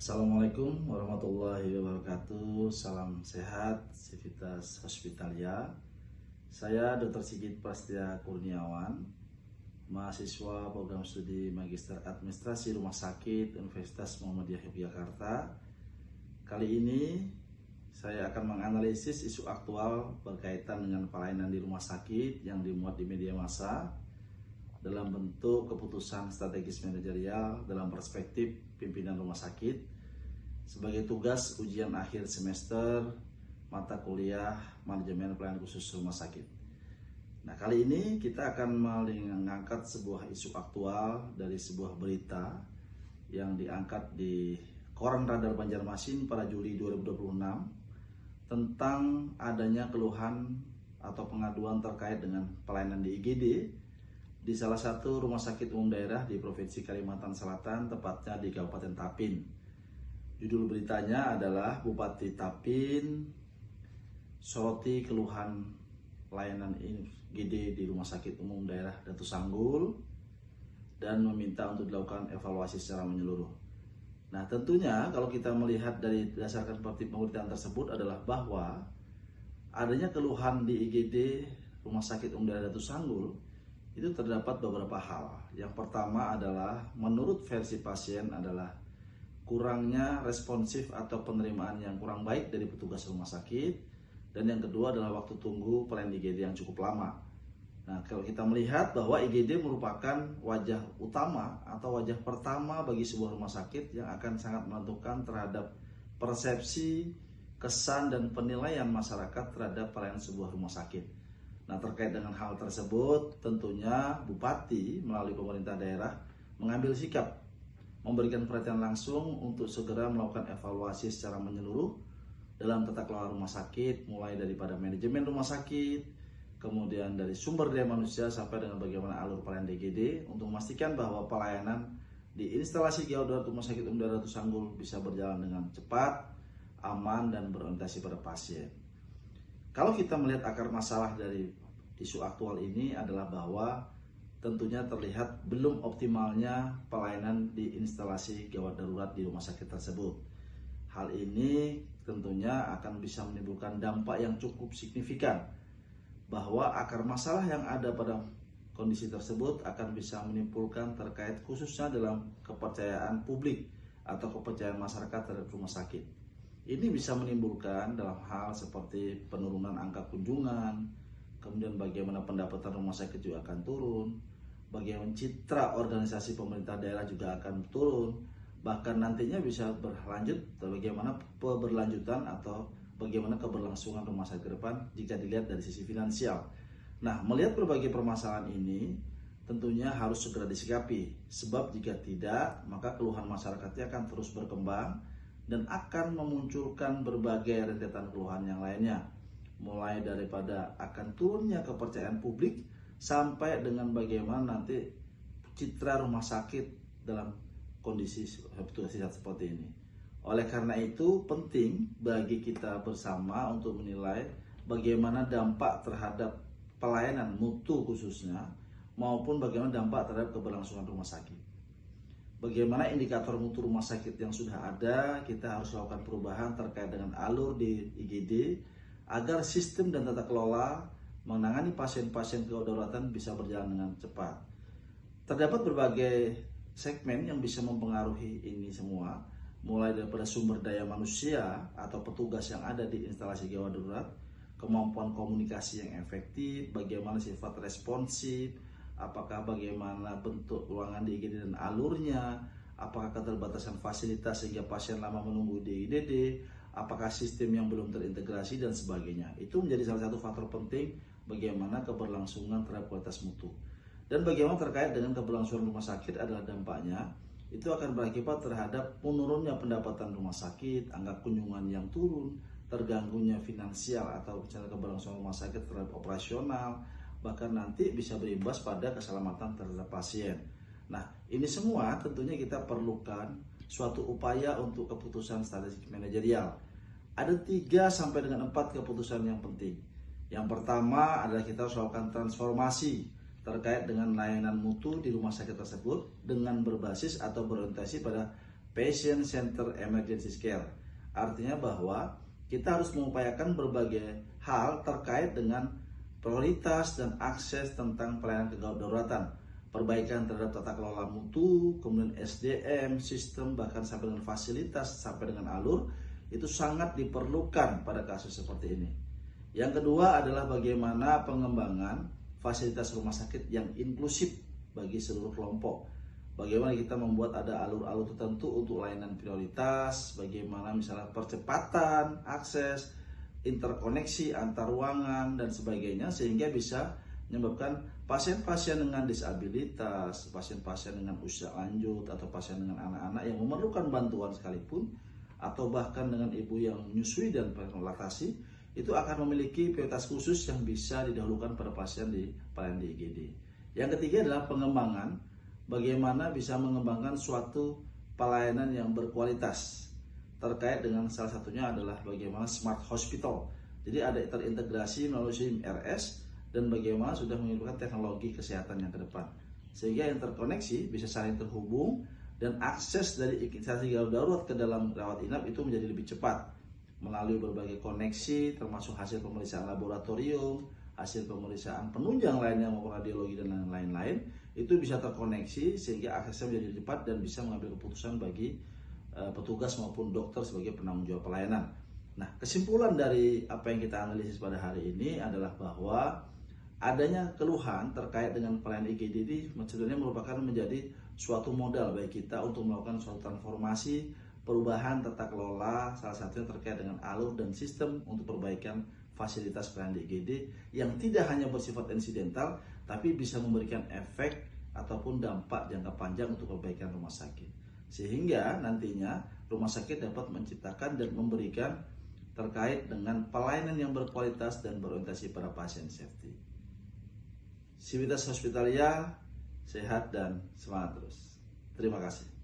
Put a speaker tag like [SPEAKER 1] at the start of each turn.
[SPEAKER 1] Assalamualaikum warahmatullahi wabarakatuh. Salam sehat, Civitas Hospitalia. Saya Dr. Sigit Prastia Kurniawan, mahasiswa program studi Magister Administrasi Rumah Sakit Universitas Muhammadiyah Yogyakarta. Kali ini saya akan menganalisis isu aktual berkaitan dengan pelayanan di rumah sakit yang dimuat di media massa dalam bentuk keputusan strategis manajerial dalam perspektif pimpinan rumah sakit sebagai tugas ujian akhir semester mata kuliah manajemen pelayanan khusus rumah sakit. Nah, kali ini kita akan mengangkat sebuah isu aktual dari sebuah berita yang diangkat di Koran Radar Banjarmasin pada Juli 2026 tentang adanya keluhan atau pengaduan terkait dengan pelayanan di IGD di salah satu rumah sakit umum daerah di Provinsi Kalimantan Selatan, tepatnya di Kabupaten Tapin. Judul beritanya adalah Bupati Tapin soroti keluhan layanan IGD di Rumah Sakit Umum Daerah Datu Sanggul dan meminta untuk dilakukan evaluasi secara menyeluruh. Nah, tentunya kalau kita melihat dari berdasarkan pemberitaan tersebut adalah bahwa adanya keluhan di IGD Rumah Sakit Umum Daerah Datu Sanggul itu terdapat beberapa hal. Yang pertama adalah menurut versi pasien adalah kurangnya responsif atau penerimaan yang kurang baik dari petugas rumah sakit, dan yang kedua adalah waktu tunggu pelayanan IGD yang cukup lama. Nah, kalau kita melihat bahwa IGD merupakan wajah utama atau wajah pertama bagi sebuah rumah sakit yang akan sangat menentukan terhadap persepsi, kesan, dan penilaian masyarakat terhadap pelayanan sebuah rumah sakit. Nah, terkait dengan hal tersebut, tentunya Bupati melalui pemerintah daerah mengambil sikap, memberikan perhatian langsung untuk segera melakukan evaluasi secara menyeluruh dalam tata kelola rumah sakit, mulai daripada manajemen rumah sakit, kemudian dari sumber daya manusia sampai dengan bagaimana alur pelayanan DGD untuk memastikan bahwa pelayanan di instalasi gawat darurat Rumah Sakit Umum Daerah Datu Sanggul bisa berjalan dengan cepat, aman, dan berorientasi pada pasien. Kalau kita melihat akar masalah dari isu aktual ini adalah bahwa tentunya terlihat belum optimalnya pelayanan di instalasi gawat darurat di rumah sakit tersebut. Hal ini tentunya akan bisa menimbulkan dampak yang cukup signifikan, bahwa akar masalah yang ada pada kondisi tersebut akan bisa menimbulkan terkait khususnya dalam kepercayaan publik atau kepercayaan masyarakat terhadap rumah sakit. Ini bisa menimbulkan dalam hal seperti penurunan angka kunjungan, kemudian bagaimana pendapatan rumah sakit juga akan turun, bagaimana citra organisasi pemerintah daerah juga akan turun, bahkan nantinya bisa berlanjut bagaimana keberlanjutan atau bagaimana keberlangsungan rumah sakit ke depan jika dilihat dari sisi finansial. Nah, melihat berbagai permasalahan ini tentunya harus segera disikapi, sebab jika tidak maka keluhan masyarakatnya akan terus berkembang dan akan memunculkan berbagai rentetan keluhan yang lainnya, mulai daripada akan turunnya kepercayaan publik sampai dengan bagaimana nanti citra rumah sakit dalam kondisi situasi seperti ini. Oleh karena itu penting bagi kita bersama untuk menilai bagaimana dampak terhadap pelayanan mutu khususnya maupun bagaimana dampak terhadap keberlangsungan rumah sakit. Bagaimana indikator mutu rumah sakit yang sudah ada, kita harus lakukan perubahan terkait dengan alur di IGD agar sistem dan tata kelola menangani pasien-pasien kedaruratan bisa berjalan dengan cepat. Terdapat berbagai segmen yang bisa mempengaruhi ini semua, mulai daripada sumber daya manusia atau petugas yang ada di instalasi gawat darurat, kemampuan komunikasi yang efektif, bagaimana sifat responsif, apakah bagaimana bentuk ruangan di IGD dan alurnya, apakah keterbatasan fasilitas sehingga pasien lama menunggu di IGD, apakah sistem yang belum terintegrasi dan sebagainya. Itu menjadi salah satu faktor penting bagaimana keberlangsungan terhadap kualitas mutu. Dan bagaimana terkait dengan keberlangsungan rumah sakit adalah dampaknya itu akan berakibat terhadap menurunnya pendapatan rumah sakit, angka kunjungan yang turun, terganggunya finansial atau keberlangsungan rumah sakit terhadap operasional, bahkan nanti bisa berimbas pada keselamatan terhadap pasien. Nah, ini semua tentunya kita perlukan suatu upaya untuk keputusan strategis manajerial. Ada 3 sampai dengan 4 keputusan yang penting. Yang pertama adalah kita harus melakukan transformasi terkait dengan layanan mutu di rumah sakit tersebut dengan berbasis atau berorientasi pada Patient Center Emergency Care. Artinya bahwa kita harus mengupayakan berbagai hal terkait dengan prioritas dan akses tentang pelayanan kedaruratan, perbaikan terhadap tata kelola mutu, kemudian SDM, sistem, bahkan sampai dengan fasilitas, sampai dengan alur, itu sangat diperlukan pada kasus seperti ini. Yang kedua adalah bagaimana pengembangan fasilitas rumah sakit yang inklusif bagi seluruh kelompok. Bagaimana kita membuat ada alur-alur tertentu untuk layanan prioritas, bagaimana misalnya percepatan akses, interkoneksi antar ruangan dan sebagainya, sehingga bisa menyebabkan pasien-pasien dengan disabilitas, pasien-pasien dengan usia lanjut, atau pasien dengan anak-anak yang memerlukan bantuan sekalipun, atau bahkan dengan ibu yang menyusui dan laktasi, itu akan memiliki prioritas khusus yang bisa didahulukan pada pasien di pelayanan di IGD. Yang ketiga adalah pengembangan, bagaimana bisa mengembangkan suatu pelayanan yang berkualitas. Terkait dengan salah satunya adalah bagaimana smart hospital. Jadi ada terintegrasi melalui SIM RS dan bagaimana sudah menggunakan teknologi kesehatan yang ke depan. Sehingga yang terkoneksi bisa saling terhubung dan akses dari instansi gawat darurat ke dalam rawat inap itu menjadi lebih cepat melalui berbagai koneksi, termasuk hasil pemeriksaan laboratorium, hasil pemeriksaan penunjang lainnya maupun radiologi dan lain-lain, itu bisa terkoneksi sehingga aksesnya menjadi cepat dan bisa mengambil keputusan bagi petugas maupun dokter sebagai penanggung jawab pelayanan. Nah, kesimpulan dari apa yang kita analisis pada hari ini adalah bahwa adanya keluhan terkait dengan pelayanan IGD ini sebenarnya merupakan menjadi suatu modal bagi kita untuk melakukan suatu transformasi perubahan tata kelola, salah satunya terkait dengan alur dan sistem untuk perbaikan fasilitas pelayanan di IGD yang tidak hanya bersifat insidental tapi bisa memberikan efek ataupun dampak jangka panjang untuk perbaikan rumah sakit, sehingga nantinya rumah sakit dapat menciptakan dan memberikan terkait dengan pelayanan yang berkualitas dan berorientasi pada pasien safety. Civitas Hospitalia sehat dan semangat terus. Terima kasih.